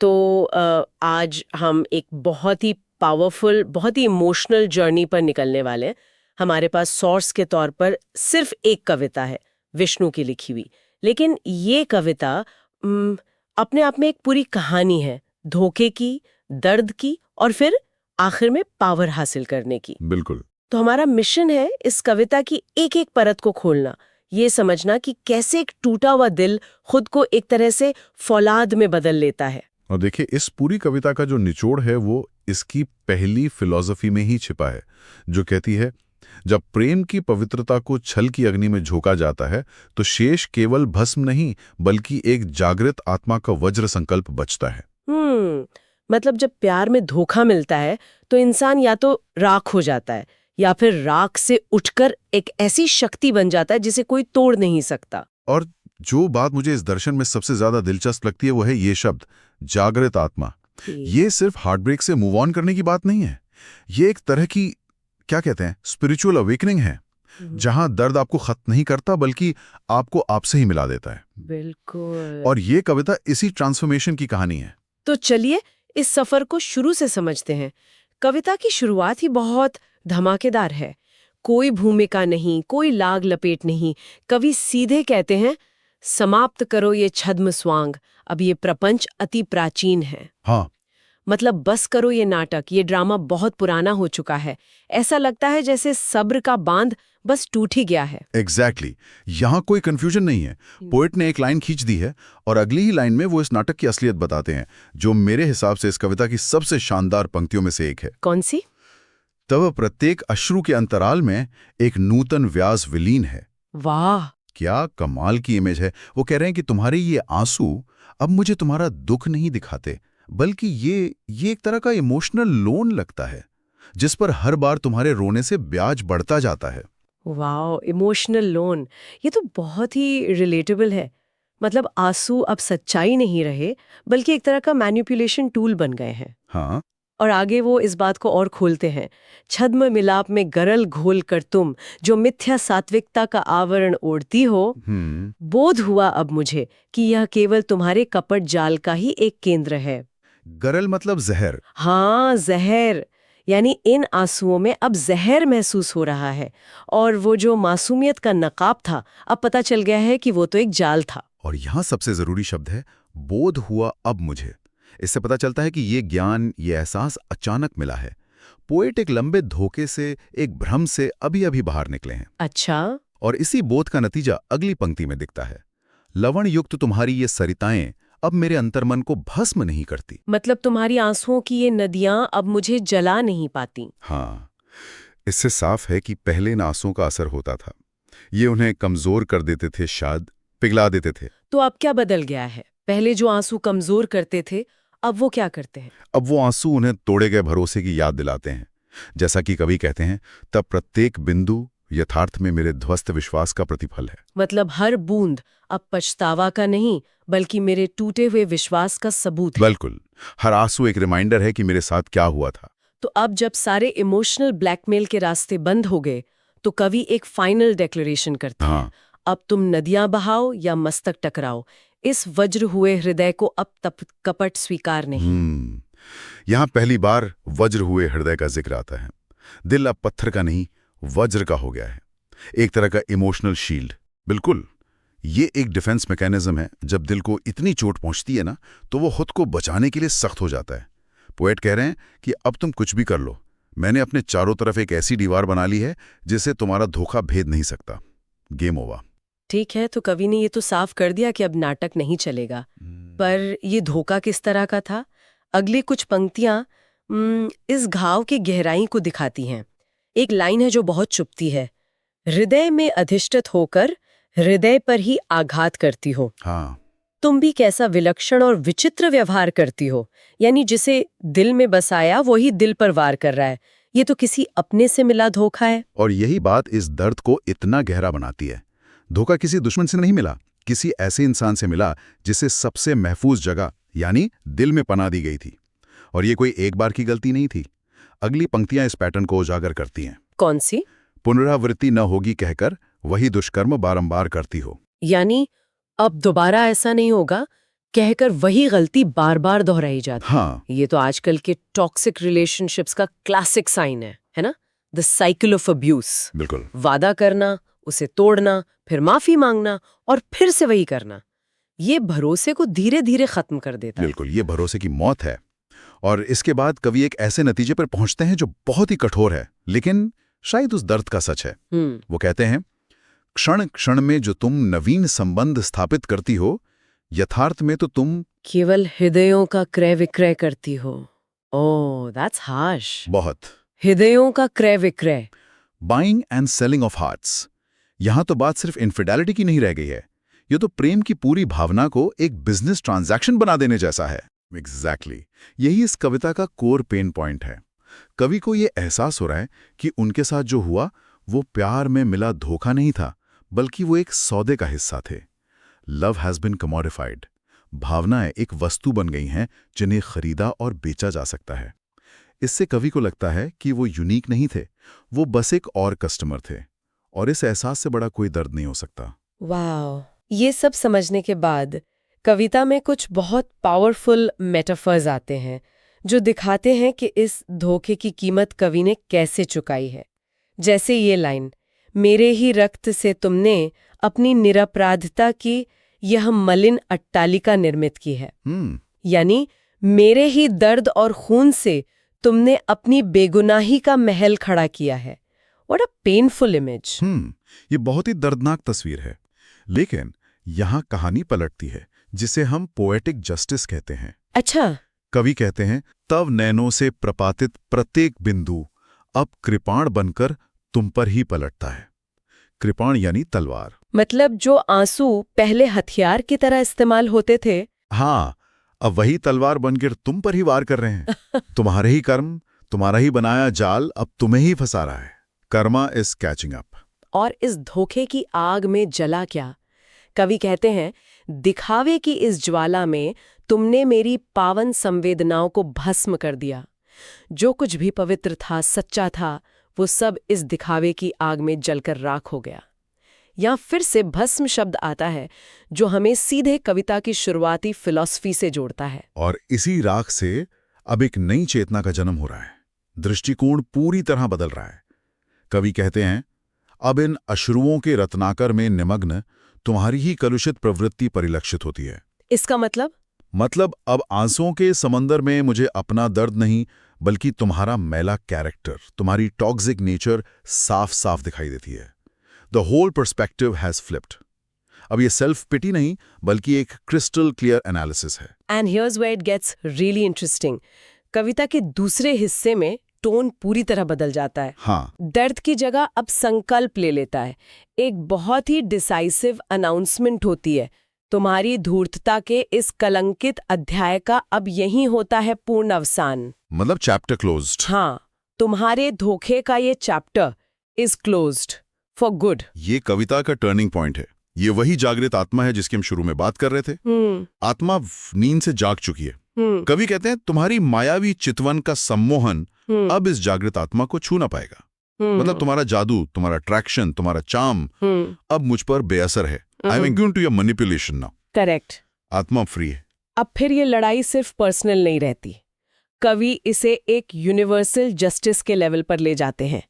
तो आज हम एक बहुत ही पावरफुल, बहुत ही इमोशनल जर्नी पर निकलने वाले हैं। हमारे पास सोर्स के तौर पर सिर्फ एक कविता है, विष्णु की लिखी हुई। लेकिन ये कविता अपने आप में एक पूरी कहानी है, धोखे की, दर्द की और फिर आखिर में पावर हासिल करने की। बिल्कुल। तो हमारा मिशन है इस कविता की एक एक परत को खोलना, ये समझना कि कैसे एक टूटा हुआ दिल खुद को एक तरह से फौलाद में बदल लेता है। और देखिए, इस पूरी कविता का जो निचोड़ है वो इसकी पहली फिलॉसफी में ही छिपा है, जो कहती है, जब प्रेम की पवित्रता को छल की अग्नि में झोंका जाता है तो शेष केवल भस्म नहीं बल्कि एक जागृत आत्मा का वज्र संकल्प बचता है। मतलब जब प्यार में धोखा मिलता है तो इंसान या तो राख हो जाता है या फिर राख से उठकर एक ऐसी शक्ति बन जाता है जिसे कोई तोड़ नहीं सकता। और जो बात मुझे इस दर्शन में सबसे ज्यादा दिलचस्प लगती है वो है ये शब्द, जागृत आत्मा। ये सिर्फ हार्टब्रेक से मूव ऑन करने की बात नहीं है, ये एक तरह की, क्या कहते हैं, स्पिरिचुअल अवेकनिंग है, जहां दर्द आपको खत्म नहीं करता बल्कि आपको आपसे ही मिला देता है। बिल्कुल। और ये कविता इसी ट्रांसफॉर्मेशन की कहानी है। तो चलिए इस सफर को शुरू से समझते हैं। कविता की शुरुआत ही बहुत धमाकेदार है। कोई भूमिका नहीं, कोई लाग लपेट नहीं। कवि सीधे कहते हैं, समाप्त करो ये छद्म स्वांग, अब ये प्रपंच अति प्राचीन है। हाँ, मतलब बस करो ये नाटक, ये ड्रामा बहुत पुराना हो चुका है। ऐसा लगता है जैसे सब्र का बांध बस टूट ही गया है। एग्जैक्टली यहाँ कोई कंफ्यूजन नहीं है। पोएट ने एक लाइन खींच दी है और अगली ही लाइन में वो इस नाटक की असलियत बताते हैं, जो मेरे हिसाब से इस कविता की सबसे शानदार पंक्तियों में से एक है। कौन सी? तब प्रत्येक अश्रु के अंतराल में एक नूतन व्यास विलीन है। वाह, क्या कमाल की इमेज है। वो कह रहे हैं कि तुम्हारे ये आंसू अब मुझे तुम्हारा दुख नहीं दिखाते, बल्कि ये एक तरह का इमोशनल लोन लगता है, जिस पर हर बार तुम्हारे रोने से ब्याज बढ़ता जाता है। वाह, इमोशनल लोन, ये तो बहुत ही रिलेटेबल है। मतलब आंसू अब सच्चाई नहीं रहे बल्कि एक तरह का मैनिपुलेशन टूल बन गए हैं। हाँ, और आगे वो इस बात को और खोलते हैं, छद्म मिलाप में गरल घोल कर तुम जो मिथ्या सात्विकता का आवरण ओढ़ती हो, बोध हुआ अब मुझे कि यह केवल तुम्हारे कपट जाल का ही एक केंद्र है। गरल मतलब जहर। हाँ, जहर, यानी इन आंसुओं में अब जहर महसूस हो रहा है। और वो जो मासूमियत का नकाब था, अब पता चल गया है कि वो तो एक जाल था। और यहाँ सबसे जरूरी शब्द है, बोध हुआ अब मुझे। इससे पता चलता है कि ये ज्ञान, ये एहसास अचानक मिला है। पोएट एक लंबे धोखे से, एक भ्रम से अभी अभी बाहर निकले हैं। अच्छा। और इसी बोध का नतीजा अगली पंक्ति में दिखता है, लवण युक्त तुम्हारी ये सरिताएं अब मेरे अंतर्मन को भस्म नहीं करती। मतलब तुम्हारी आंसुओं की ये नदियां अब मुझे जला नहीं पाती। हाँ, इससे साफ है कि पहले इन आंसुओं का असर होता था। ये उन्हें कमजोर कर देते थे, शायद पिघला देते थे। तो अब क्या बदल गया है? पहले जो आंसू कमजोर करते थे, अब वो क्या करते हैं? अब वो आंसू उन्हें तोड़े गए भरोसे की याद दिलाते हैं। जैसा कि कवि कहते हैं, तब प्रत्येक बिंदु यथार्थ में मेरे ध्वस्त विश्वास का प्रतिफल है। मतलब हर बूंद अब पछतावा का नहीं बल्कि मेरे टूटे हुए विश्वास का सबूत है। बिल्कुल, हर आंसू एक रिमाइंडर है कि मेरे साथ क्या हुआ था। तो अब जब सारे इमोशनल ब्लैकमेल के रास्ते बंद हो गए, तो कवि एक फाइनल डिक्लेरेशन करते हैं। हाँ, अब तुम नदियां बहाओ या मस्तक टकराओ, इस वज्र हुए हृदय को अब तप कपट स्वीकार नहीं। यहाँ पहली बार वज्र हुए हृदय का जिक्र आता है। दिल अब पत्थर का नहीं, वज्र का हो गया है, एक तरह का इमोशनल शील्ड। बिल्कुल, ये एक डिफेंस मैकेनिज्म है। जब दिल को इतनी चोट पहुंचती है ना, तो वो खुद को बचाने के लिए सख्त हो जाता है। पोएट कह रहे हैं कि अब तुम कुछ भी कर लो, मैंने अपने चारों तरफ एक ऐसी दीवार बना ली है जिसे तुम्हारा धोखा भेद नहीं सकता। Game over. ठीक है, तो कवि ने ये तो साफ कर दिया कि अब नाटक नहीं चलेगा। पर ये धोखा किस तरह का था? अगली कुछ पंक्तियां इस घाव की गहराई को दिखाती हैं। एक लाइन है जो बहुत चुभती है, हृदय में अधिष्ठित होकर हृदय पर ही आघात करती हो। हाँ, तुम भी कैसा विलक्षण और विचित्र व्यवहार करती हो। यानी जिसे दिल में बसाया वही दिल पर वार कर रहा है। ये तो किसी अपने से मिला धोखा है। और यही बात इस दर्द को इतना गहरा बनाती है। धोखा किसी दुश्मन से नहीं मिला, किसी ऐसे इंसान से मिला जिसे सबसे महफूज जगह यानी दिल में पनाह दी गई थी। और ये कोई एक बार की गलती नहीं थी। अगली पंक्तियां इस पैटर्न को उजागर करती हैं। कौन सी? पुनरावृत्ति न होगी कहकर वही दुष्कर्म बारंबार करती हो। यानी अब दोबारा ऐसा नहीं होगा कहकर वही गलती बार बार दोहराई जाती। हाँ, ये तो आजकल के टॉक्सिक रिलेशनशिप्स का क्लासिक साइन है ना? The cycle of abuse. बिल्कुल। वादा करना, उसे तोड़ना, फिर माफी मांगना और फिर से वही करना। ये भरोसे को धीरे धीरे खत्म कर देता है। बिल्कुल, ये भरोसे की मौत है। और इसके बाद कवि एक ऐसे नतीजे पर पहुंचते हैं जो बहुत ही कठोर है, लेकिन शायद उस दर्द का सच है। वो कहते हैं, क्षण क्षण में जो तुम नवीन संबंध स्थापित करती हो, यथार्थ में तो तुम केवल हृदयों का क्रय विक्रय करती हो। ओह, दैट्स हार्श। बहुत हृदयों का क्रय विक्रय। Buying and selling of hearts. यहां तो बात सिर्फ इनफिडेलिटी की नहीं रह गई है, ये तो प्रेम की पूरी भावना को एक बिजनेस ट्रांजैक्शन बना देने जैसा है। एग्जैक्टली यही इस कविता का कोर पेन पॉइंट है। कवि को ये एहसास हो रहा है कि उनके साथ जो हुआ वो प्यार में मिला धोखा नहीं था, बल्कि वो एक सौदे का हिस्सा थे। Love has been commodified. भावनाएं एक वस्तु बन गई हैं जिन्हें खरीदा और बेचा जा सकता है। इससे कवि को लगता है कि वो यूनिक नहीं थे, वो बस एक और कस्टमर थे। और इस एहसास से बड़ा कोई दर्द नहीं हो सकता। वाह, ये सब समझने के बाद कविता में कुछ बहुत पावरफुल मेटाफर्स आते हैं जो दिखाते हैं कि इस धोखे की कीमत कवि ने कैसे चुकाई है। जैसे ये लाइन, मेरे ही रक्त से तुमने अपनी निरपराधता की यह मलिन अट्टालिका निर्मित की है। यानी मेरे ही दर्द और खून से तुमने अपनी बेगुनाही का महल खड़ा किया है। What a painful image. ये बहुत ही दर्दनाक तस्वीर है, लेकिन यहाँ कहानी पलटती है, जिसे हम पोएटिक जस्टिस कहते हैं। अच्छा। कवि कहते हैं, तब नैनों से प्रपातित प्रत्येक बिंदु अब कृपाण बनकर तुम पर ही पलटता है। कृपाण यानी तलवार। मतलब जो आंसू पहले हथियार की तरह इस्तेमाल होते थे, हाँ, अब वही तलवार बनकर तुम पर ही वार कर रहे हैं। तुम्हारे ही कर्म, तुम्हारा ही बनाया जाल अब तुम्हें ही फंसा रहा है। Karma is catching up. और इस धोखे की आग में जला क्या? कवि कहते हैं, दिखावे की इस ज्वाला में तुमने मेरी पावन संवेदनाओं को भस्म कर दिया। जो कुछ भी पवित्र था, सच्चा था, वो सब इस दिखावे की आग में जलकर राख हो गया। यहाँ फिर से भस्म शब्द आता है जो हमें सीधे कविता की शुरुआती फिलॉसफी से जोड़ता है। और इसी राख से अब एक नई चेतना का जन्म हो रहा है। दृष्टिकोण पूरी तरह बदल रहा है। कवि कहते हैं, अब इन अश्रुओं के रत्नाकर में निमग्न तुम्हारी ही कलुषित प्रवृत्ति परिलक्षित होती है। इसका मतलब अब आंसुओं के समंदर में मुझे अपना दर्द नहीं, बल्कि तुम्हारा मैला कैरेक्टर, तुम्हारी टॉक्सिक नेचर साफ साफ दिखाई देती है। The whole perspective has flipped. अब ये सेल्फ पिटी नहीं, बल्कि एक क्रिस्टल क्लियर एनालिसिस है। And here's where it gets really interesting. कविता के दूसरे हिस्से में टोन पूरी तरह बदल जाता है। हाँ, दर्द की जगह अब संकल्प ले लेता है। एक बहुत ही डिसाइसिव अनाउंसमेंट होती है, तुम्हारी धूर्तता के इस कलंकित अध्याय का अब यहीं होता है पूर्ण अवसान। मतलब चैप्टर क्लोज्ड। हाँ, तुम्हारे धोखे का ये chapter is closed for good. ये कविता का टर्निंग पॉइंट है। ये वही जागृत आत्मा है जिसकी हम शुरू में बात कर रहे थे। आत्मा नींद से जाग चुकी है। कवि कहते हैं, तुम्हारी मायावी चितवन का सम्मोहन अब इस जागृत आत्मा को छू ना पाएगा। मतलब तुम्हारा जादू, तुम्हारा अट्रैक्शन, तुम्हारा चार्म अब मुझ पर बेअसर है। I am immune to your manipulation now. Correct. आत्मा फ्री है। अब फिर ये लड़ाई सिर्फ पर्सनल नहीं रहती। कवि इसे एक यूनिवर्सल जस्टिस के लेवल पर ले जाते हैं।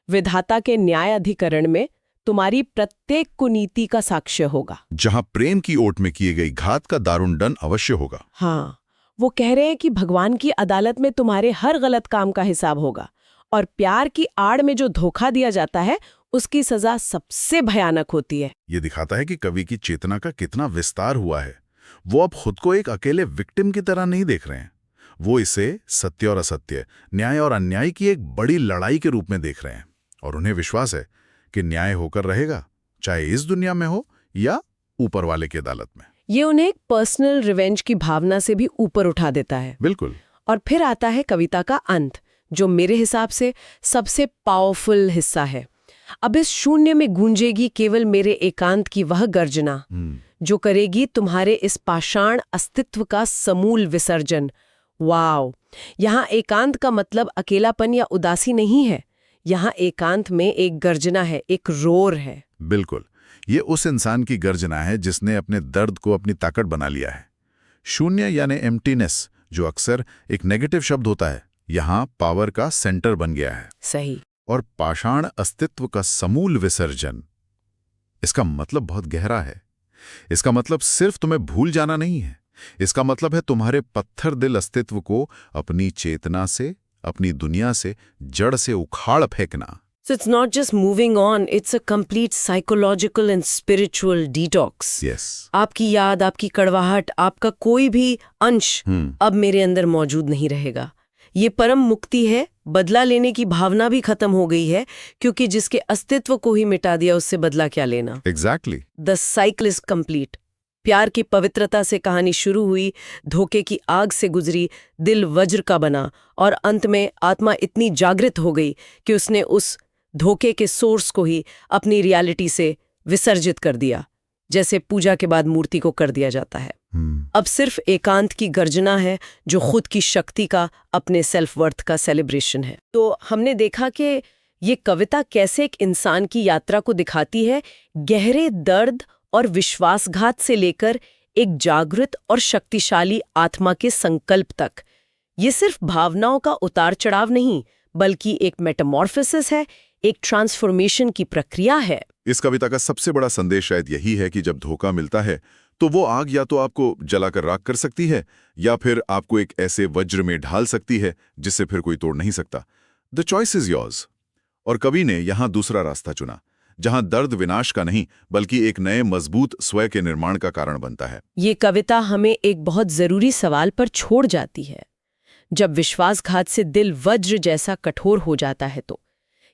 विधाता के न्याय अधिकरण में तुम्हारी प्रत्येक कुनीति का साक्ष्य होगा। जहां प्रेम की ओट में किए गई घात का दारुण दंड अवश्य होगा। हाँ, वो कह रहे हैं कि भगवान की अदालत में तुम्हारे हर गलत काम का हिसाब होगा, और प्यार की आड़ में जो धोखा दिया जाता है उसकी सजा सबसे भयानक होती है। ये दिखाता है कि कवि की चेतना का कितना विस्तार हुआ है। वो अब खुद को एक अकेले विक्टिम की तरह नहीं देख रहे हैं। वो इसे सत्य और असत्य, न्याय और अन्याय की एक बड़ी लड़ाई के रूप में देख रहे हैं। और उन्हें विश्वास है कि न्याय होकर रहेगा, चाहे इस दुनिया में हो या ऊपर वाले की अदालत में। ये उन्हें एक पर्सनल रिवेंज की भावना से भी ऊपर उठा देता है। बिल्कुल। और फिर आता है कविता का अंत, जो मेरे हिसाब से सबसे पावरफुल हिस्सा है। अब इस शून्य में गूंजेगी केवल मेरे एकांत की वह गर्जना, जो करेगी तुम्हारे इस पाषाण अस्तित्व का समूल विसर्जन। वाव! यहाँ एकांत का मतलब अकेलापन या उदासी नहीं है। यहाँ एकांत में एक गर्जना है, एक रोर है। बिल्कुल, ये उस इंसान की गर्जना है जिसने अपने दर्द को अपनी ताकत बना लिया है। शून्य यानी एम्प्टीनेस, जो अक्सर एक नेगेटिव शब्द होता है, यहाँ पावर का सेंटर बन गया है। सही। और पाषाण अस्तित्व का समूल विसर्जन, इसका मतलब बहुत गहरा है। इसका मतलब सिर्फ तुम्हें भूल जाना नहीं है, इसका मतलब है तुम्हारे पत्थर दिल अस्तित्व को अपनी चेतना से, अपनी दुनिया से जड़ से उखाड़ फेंकना। So it's not just moving on, it's a complete psychological and spiritual detox. Yes. आपकी याद, आपकी कड़वाहट, आपका कोई भी अंश अब मेरे अंदर मौजूद नहीं रहेगा। ये परम मुक्ति है, बदला लेने की भावना भी खत्म हो गई है, क्योंकि जिसके अस्तित्व को ही मिटा दिया उससे बदला क्या लेना। Exactly. The cycle is complete. प्यार की पवित्रता से कहानी शुरू हुई, धोखे की आग से गुजरी, दिल वज्र का बना और अंत में आत्मा इतनी जागृत हो गई कि उसने उस धोखे के सोर्स को ही अपनी रियलिटी से विसर्जित कर दिया, जैसे पूजा के बाद मूर्ति को कर दिया जाता है। अब सिर्फ एकांत की गर्जना है, जो खुद की शक्ति का, अपने सेल्फ वर्थ का सेलिब्रेशन है। तो हमने देखा कि ये कविता कैसे एक इंसान की यात्रा को दिखाती है, गहरे दर्द और विश्वासघात से लेकर एक जागृत और शक्तिशाली आत्मा के संकल्प तक। ये सिर्फ भावनाओं का उतार चढ़ाव नहीं, बल्कि एक मेटामॉर्फोसिस है, एक ट्रांसफॉर्मेशन की प्रक्रिया है। इस कविता का सबसे बड़ा संदेश शायद यही है कि जब धोखा मिलता है तो वो आग या तो आपको जलाकर राख कर सकती है, या फिर आपको एक ऐसे वज्र में ढाल सकती है जिससे फिर कोई तोड़ नहीं सकता। The choice is yours. और कवि ने यहाँ दूसरा रास्ता चुना, जहाँ दर्द विनाश का नहीं बल्कि एक नए मजबूत स्वयं के निर्माण का कारण बनता है। ये कविता हमें एक बहुत जरूरी सवाल पर छोड़ जाती है। जब विश्वासघात से दिल वज्र जैसा कठोर हो जाता है तो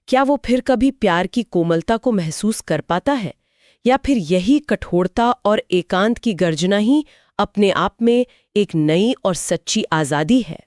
क्या वो फिर कभी प्यार की कोमलता को महसूस कर पाता है, या फिर यही कठोरता और एकांत की गर्जना ही अपने आप में एक नई और सच्ची आजादी है?